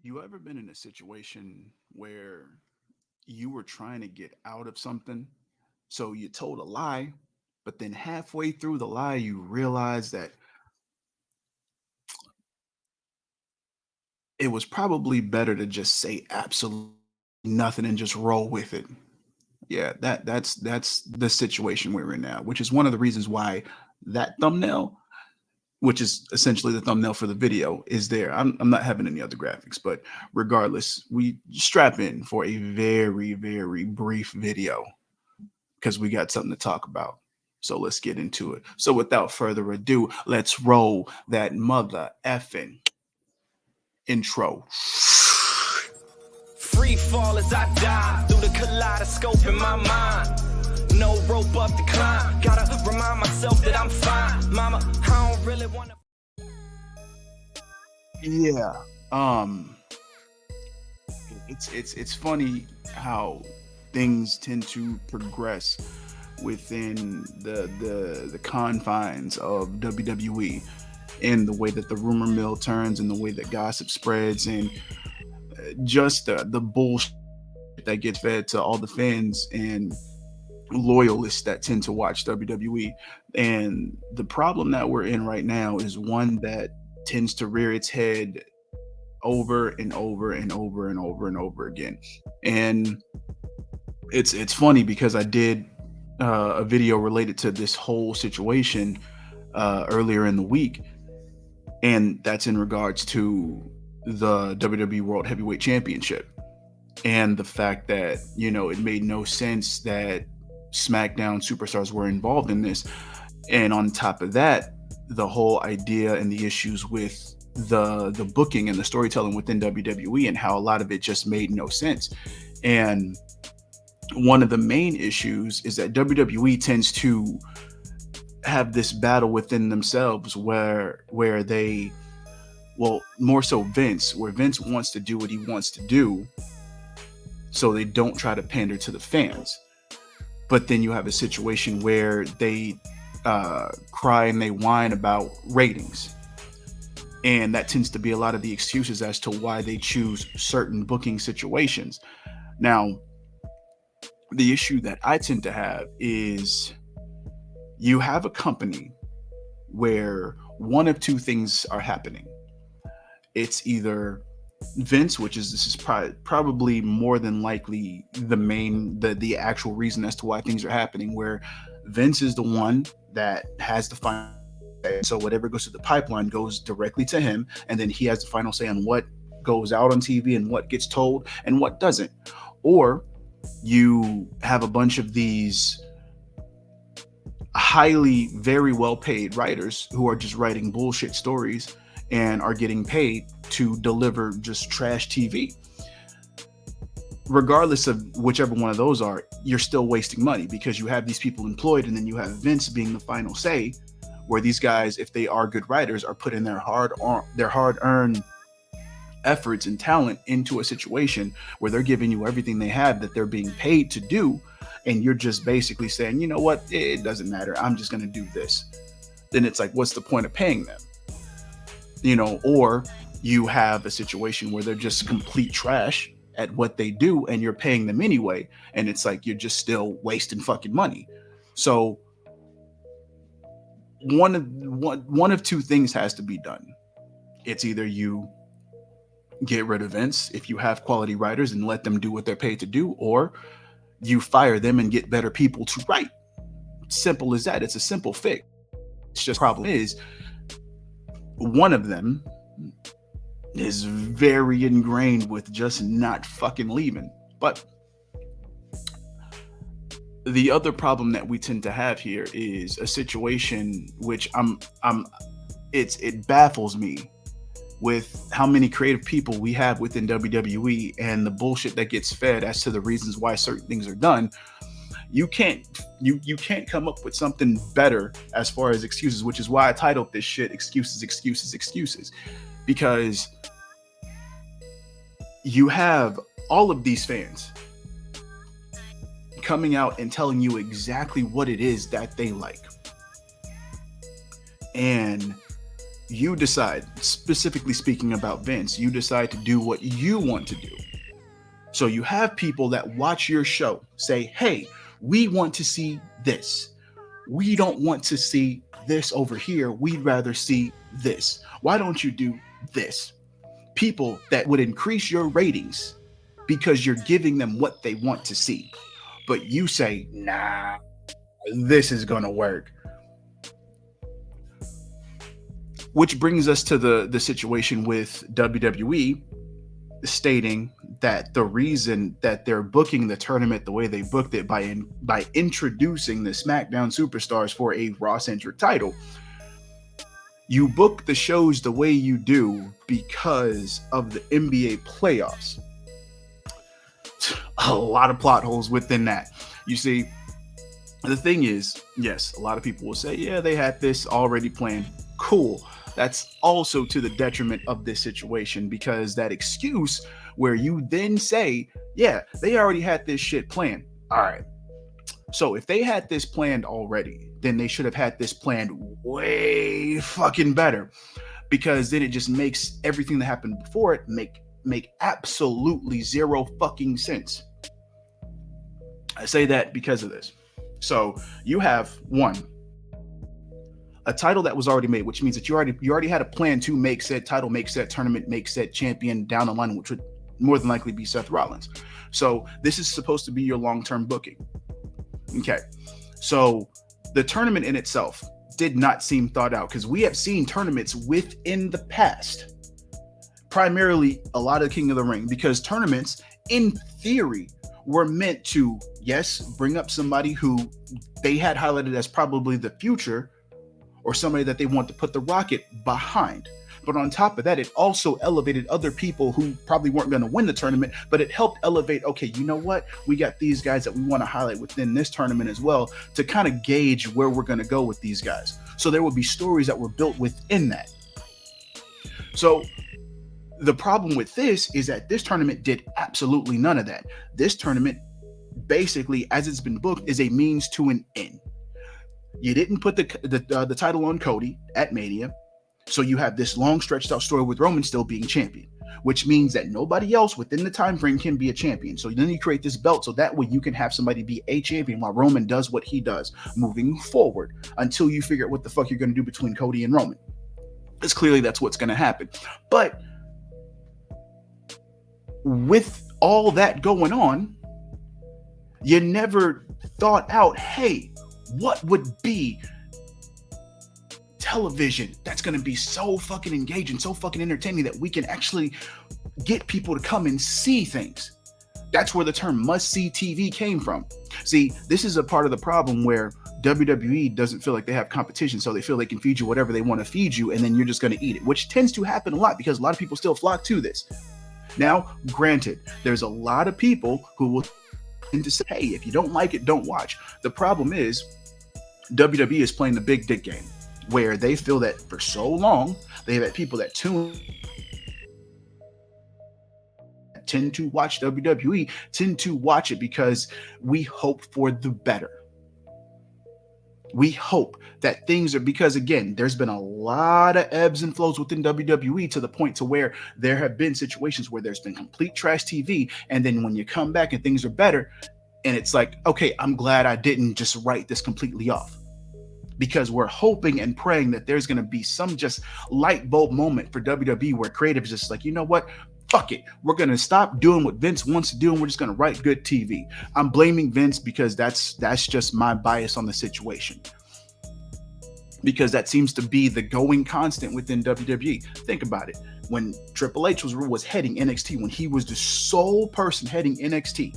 You ever been in a situation where you were trying to get out of something? So you told a lie, but then halfway through the lie, you realize that it was probably better to just say absolutely nothing and just roll with it. Yeah, that's the situation we're in now, which is one of the reasons why that thumbnail, which is essentially the thumbnail for the video, is there. I'm not having any other graphics, but regardless, we strap in for a very, very brief video because we got something to talk about. So let's get into it. So without further ado, let's roll that mother effing intro. Free fall as I dive through the kaleidoscope in my mind. No rope up to climb. Gotta remind myself that I'm fine. Mama, I don't really wanna. Yeah. Um it's funny how things tend to progress within the confines of WWE, and the way that the rumor mill turns and the way that gossip spreads, and just the bullshit that gets fed to all the fans and loyalists that tend to watch WWE. And the problem that we're in right now is one that tends to rear its head over and over and over and over and over again. And it's funny because I did a video related to this whole situation earlier in the week, and that's in regards to the WWE World Heavyweight Championship and the fact that it made no sense that SmackDown superstars were involved in this. And on top of that, the whole idea and the issues with the booking and the storytelling within WWE, and how a lot of it just made no sense. And one of the main issues is that WWE tends to have this battle within themselves where they, well, more so Vince, where Vince wants to do what he wants to do, so they don't try to pander to the fans. But then you have a situation where they cry and they whine about ratings. And that tends to be a lot of the excuses as to why they choose certain booking situations. Now, the issue that I tend to have is you have a company where one of two things are happening. It's either Vince, which is this is probably more than likely the actual reason as to why things are happening, where Vince is the one that has the final say. So whatever goes to the pipeline goes directly to him, and then he has the final say on what goes out on TV and what gets told and what doesn't. Or you have a bunch of these highly, very well paid writers who are just writing bullshit stories and are getting paid to deliver just trash TV. Regardless of whichever one of those are, you're still wasting money because you have these people employed, and then you have Vince being the final say, where these guys, if they are good writers, are putting their hard-earned efforts and talent into a situation where they're giving you everything they have that they're being paid to do, and you're just basically saying, you know what, it doesn't matter, I'm just going to do this. Then it's like, what's the point of paying them? Or you have a situation where they're just complete trash at what they do, and you're paying them anyway, and it's like you're just still wasting fucking money. So one of two things has to be done. It's either you get rid of Vince if you have quality writers and let them do what they're paid to do, or you fire them and get better people to write. Simple as that. It's a simple fix. It's just, the problem is one of them is very ingrained with just not fucking leaving. But the other problem that we tend to have here is a situation which it baffles me with how many creative people we have within WWE and the bullshit that gets fed as to the reasons why certain things are done. You can't come up with something better as far as excuses, which is why I titled this shit Excuses, Excuses, Excuses. Because you have all of these fans coming out and telling you exactly what it is that they like. And You decide, specifically speaking about Vince, you decide to do what you want to do. So you have people that watch your show say, hey, we want to see this. We don't want to see this over here. We'd rather see this. Why don't you do this? People that would increase your ratings because you're giving them what they want to see. But you say, nah, this is going to work. Which brings us to the situation with WWE stating that the reason that they're booking the tournament the way they booked it by introducing the SmackDown superstars for a Raw-centric title, you book the shows the way you do because of the NBA playoffs. A lot of plot holes within that. You see, the thing is, yes, a lot of people will say, yeah, they had this already planned. Cool. That's also to the detriment of this situation, because that excuse where you then say, yeah, they already had this shit planned. All right. So if they had this planned already, then they should have had this planned way fucking better, because then it just makes everything that happened before it make absolutely zero fucking sense. I say that because of this. So you have a title that was already made, which means that you already had a plan to make said title, make said tournament, make said champion down the line, which would more than likely be Seth Rollins. So this is supposed to be your long-term booking. Okay. So the tournament in itself did not seem thought out, because we have seen tournaments within the past, primarily a lot of King of the Ring, because tournaments in theory were meant to, yes, bring up somebody who they had highlighted as probably the future, or somebody that they want to put the rocket behind. But on top of that, it also elevated other people who probably weren't going to win the tournament, but it helped elevate, okay, you know what? We got these guys that we want to highlight within this tournament as well, to kind of gauge where we're going to go with these guys. So there would be stories that were built within that. So the problem with this is that this tournament did absolutely none of that. This tournament, basically, as it's been booked, is a means to an end. You didn't put the title on Cody at Mania, so you have this long stretched out story with Roman still being champion, which means that nobody else within the time frame can be a champion. So then you create this belt so that way you can have somebody be a champion while Roman does what he does moving forward until you figure out what the fuck you're going to do between Cody and Roman. Because clearly that's what's going to happen. But with all that going on, you never thought out, hey, what would be television that's going to be so fucking engaging, so fucking entertaining that we can actually get people to come and see things? That's where the term must-see TV came from. See, this is a part of the problem where WWE doesn't feel like they have competition, so they feel they can feed you whatever they want to feed you, and then you're just going to eat it, which tends to happen a lot because a lot of people still flock to this. Now, granted, there's a lot of people who will tend to say, hey, if you don't like it, don't watch. The problem is WWE is playing the big dick game, where they feel that for so long they've had people that tend to watch WWE, tend to watch it because we hope for the better. We hope that things are, because again, there's been a lot of ebbs and flows within WWE to the point to where there have been situations where there's been complete trash TV, and then when you come back and things are better, and it's like, okay, I'm glad I didn't just write this completely off, because we're hoping and praying that there's going to be some just light bulb moment for WWE where creative is just like, you know what? Fuck it. We're going to stop doing what Vince wants to do, and we're just going to write good TV. I'm blaming Vince because that's just my bias on the situation, because that seems to be the going constant within WWE. Think about it. When Triple H was heading NXT, when he was the sole person heading NXT,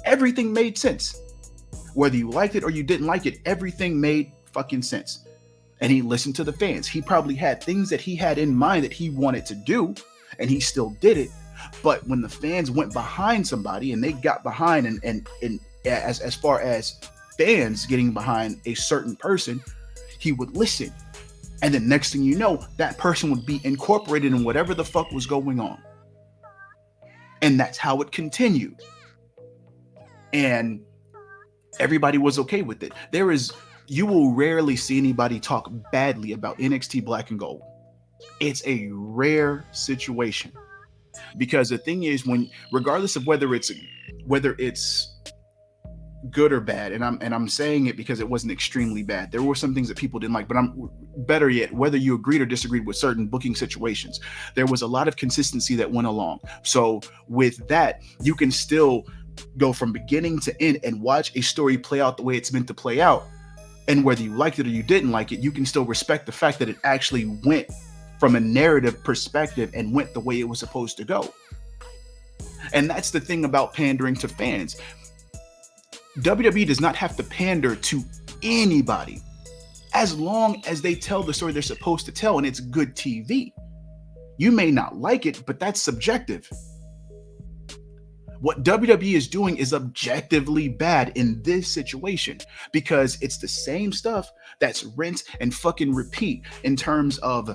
everything made sense. Whether you liked it or you didn't like it, everything made fucking sense. And he listened to the fans. He probably had things that he had in mind that he wanted to do, and he still did it. But when the fans went behind somebody and they got behind, and as far as fans getting behind a certain person, he would listen. And the next thing you know, that person would be incorporated in whatever the fuck was going on. And that's how it continued. And everybody was okay with it. You will rarely see anybody talk badly about NXT Black and Gold. It's a rare situation, because the thing is, when regardless of whether it's good or bad, and I'm saying it because it wasn't extremely bad. There were some things that people didn't like, but I'm better yet, whether you agreed or disagreed with certain booking situations, there was a lot of consistency that went along. So with that, you can still go from beginning to end and watch a story play out the way it's meant to play out. And whether you liked it or you didn't like it, you can still respect the fact that it actually went from a narrative perspective and went the way it was supposed to go. And that's the thing about pandering to fans. WWE does not have to pander to anybody as long as they tell the story they're supposed to tell and it's good TV. You may not like it, but that's subjective. What WWE is doing is objectively bad in this situation, because it's the same stuff that's rinse and fucking repeat in terms of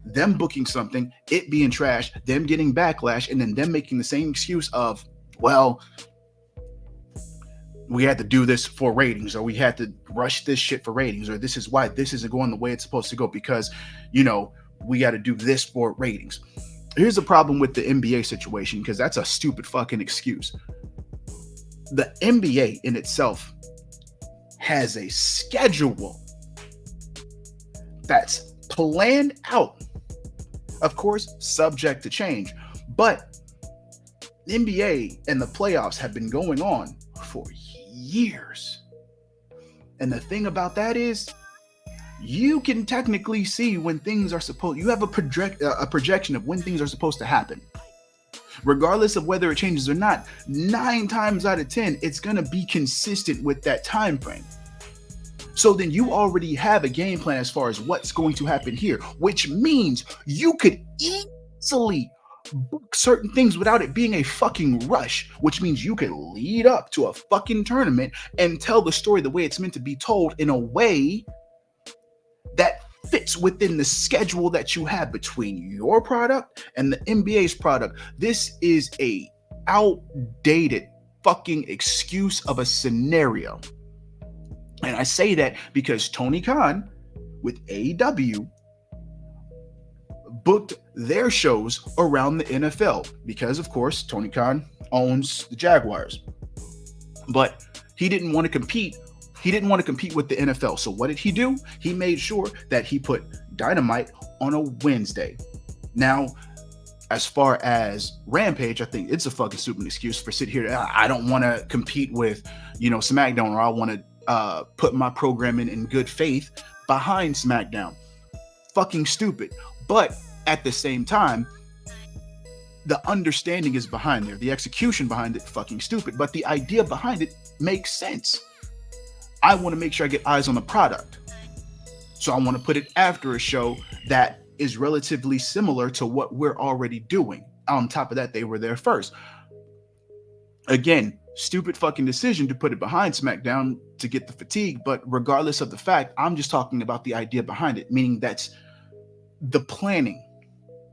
them booking something, it being trash, them getting backlash, and then them making the same excuse of, well, we had to do this for ratings, or we had to rush this shit for ratings, or this is why this isn't going the way it's supposed to go, because, we got to do this for ratings. Here's the problem with the NBA situation, because that's a stupid fucking excuse. The NBA in itself has a schedule that's planned out, of course, subject to change, but the NBA and the playoffs have been going on for years. And the thing about that is, you can technically see when things are supposed, you have a projection of when things are supposed to happen. Regardless of whether it changes or not, 9 times out of 10, it's going to be consistent with that time frame. So then you already have a game plan as far as what's going to happen here, which means you could easily book certain things without it being a fucking rush, which means you could lead up to a fucking tournament and tell the story the way it's meant to be told in a way that fits within the schedule that you have between your product and the NBA's product. This is a outdated fucking excuse of a scenario. And I say that because Tony Khan with AEW booked their shows around the NFL, because of course Tony Khan owns the Jaguars, but he didn't want to compete. He didn't want to compete with the NFL. So what did he do? He made sure that he put Dynamite on a Wednesday. Now, as far as Rampage, I think it's a fucking stupid excuse for sit here. I don't want to compete with, SmackDown, or I want to put my programming in good faith behind SmackDown. Fucking stupid. But at the same time, the understanding is behind there. The execution behind it, fucking stupid. But the idea behind it makes sense. I want to make sure I get eyes on the product. So I want to put it after a show that is relatively similar to what we're already doing. On top of that, they were there first. Again, stupid fucking decision to put it behind SmackDown to get the fatigue. But regardless of the fact, I'm just talking about the idea behind it, meaning that's the planning.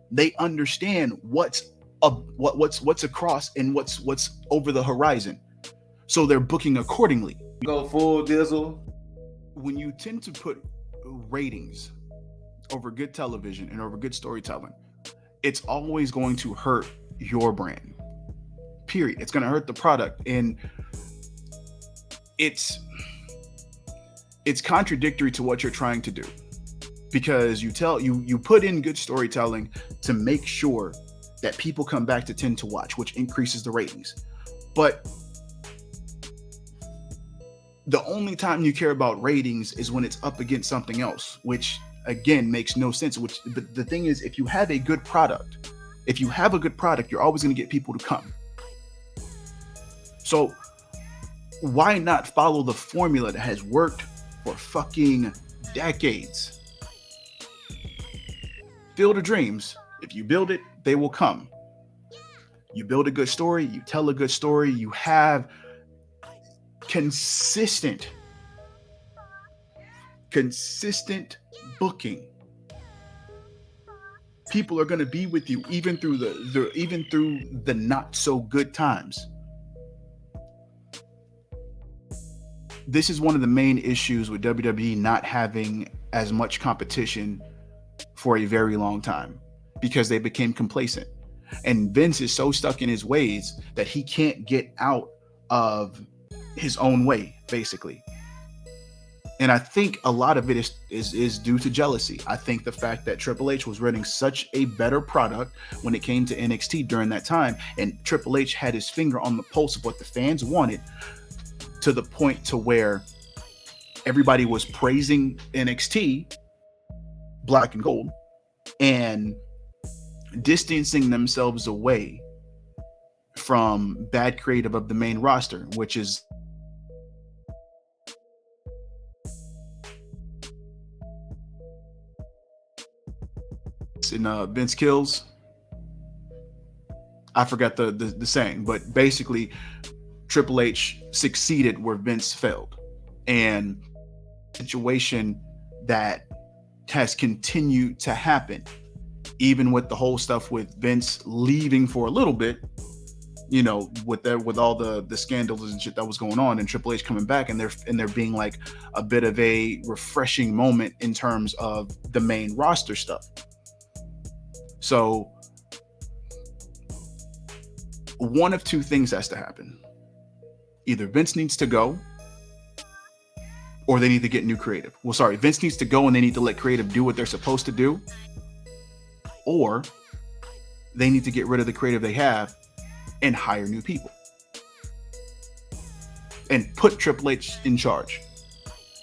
They understand what's across and what's over the horizon. So they're booking accordingly. Go full Dizzle. When you tend to put ratings over good television and over good storytelling, it's always going to hurt your brand. Period. It's going to hurt the product, and it's contradictory to what you're trying to do, because you put in good storytelling to make sure that people come back to tend to watch, which increases the ratings. But the only time you care about ratings is when it's up against something else, which again makes no sense. But the thing is, if you have a good product, you're always going to get people to come. So why not follow the formula that has worked for fucking decades? Field of Dreams. If you build it, they will come. You build a good story, you tell a good story, you have consistent booking. People are going to be with you even through the not so good times. This is one of the main issues with WWE not having as much competition for a very long time because they became complacent. And Vince is so stuck in his ways that he can't get out of his own way, basically. And I think a lot of it is due to jealousy. I think the fact that Triple H was running such a better product when it came to NXT during that time, and Triple H had his finger on the pulse of what the fans wanted, to the point to where everybody was praising NXT, Black and Gold, and distancing themselves away from bad creative of the main roster, which is in Vince Kills. I forgot the saying, but basically Triple H succeeded where Vince failed, and situation that has continued to happen, even with the whole stuff with Vince leaving for a little bit, you know, with all the scandals and shit that was going on, and Triple H coming back, and there being like a bit of a refreshing moment in terms of the main roster stuff. So one of two things has to happen. Either Vince needs to go, or they need to get new creative. Well, sorry, Vince needs to go and they need to let creative do what they're supposed to do, or they need to get rid of the creative they have and hire new people and put Triple H in charge.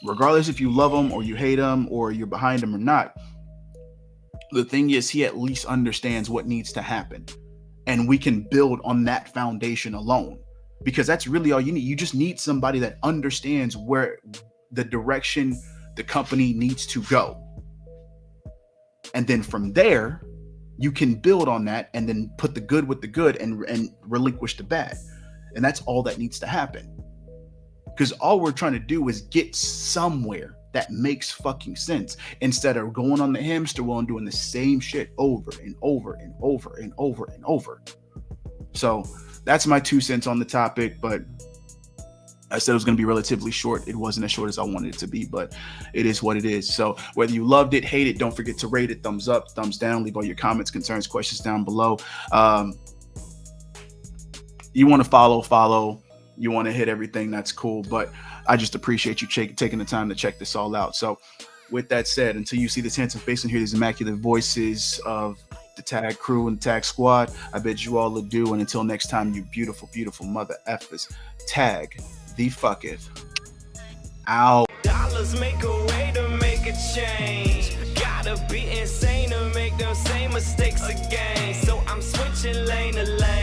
Regardless if you love him or you hate him or you're behind him or not, the thing is, he at least understands what needs to happen, and we can build on that foundation alone, because that's really all you need. You just need somebody that understands where the direction the company needs to go, and then from there you can build on that and then put the good with the good and relinquish the bad. And that's all that needs to happen, because all we're trying to do is get somewhere that makes fucking sense, instead of going on the hamster wheel and doing the same shit over and over and over and over and over. So that's my 2 cents on the topic, but I said it was going to be relatively short. It wasn't as short as I wanted it to be, but it is what it is. So whether you loved it, hate it, don't forget to rate it, thumbs up, thumbs down, leave all your comments, concerns, questions down below. You want to follow, you want to hit everything, that's cool. But I just appreciate you taking the time to check this all out. So with that said, until you see this handsome face and hear these immaculate voices of the Tag crew and the Tag squad, I bid you all adieu. And until next time, you beautiful, beautiful mother effers, Tag the fucketh out. Dollars make a way to make a change. Gotta be insane to make them same mistakes again. So I'm switching lane to lane.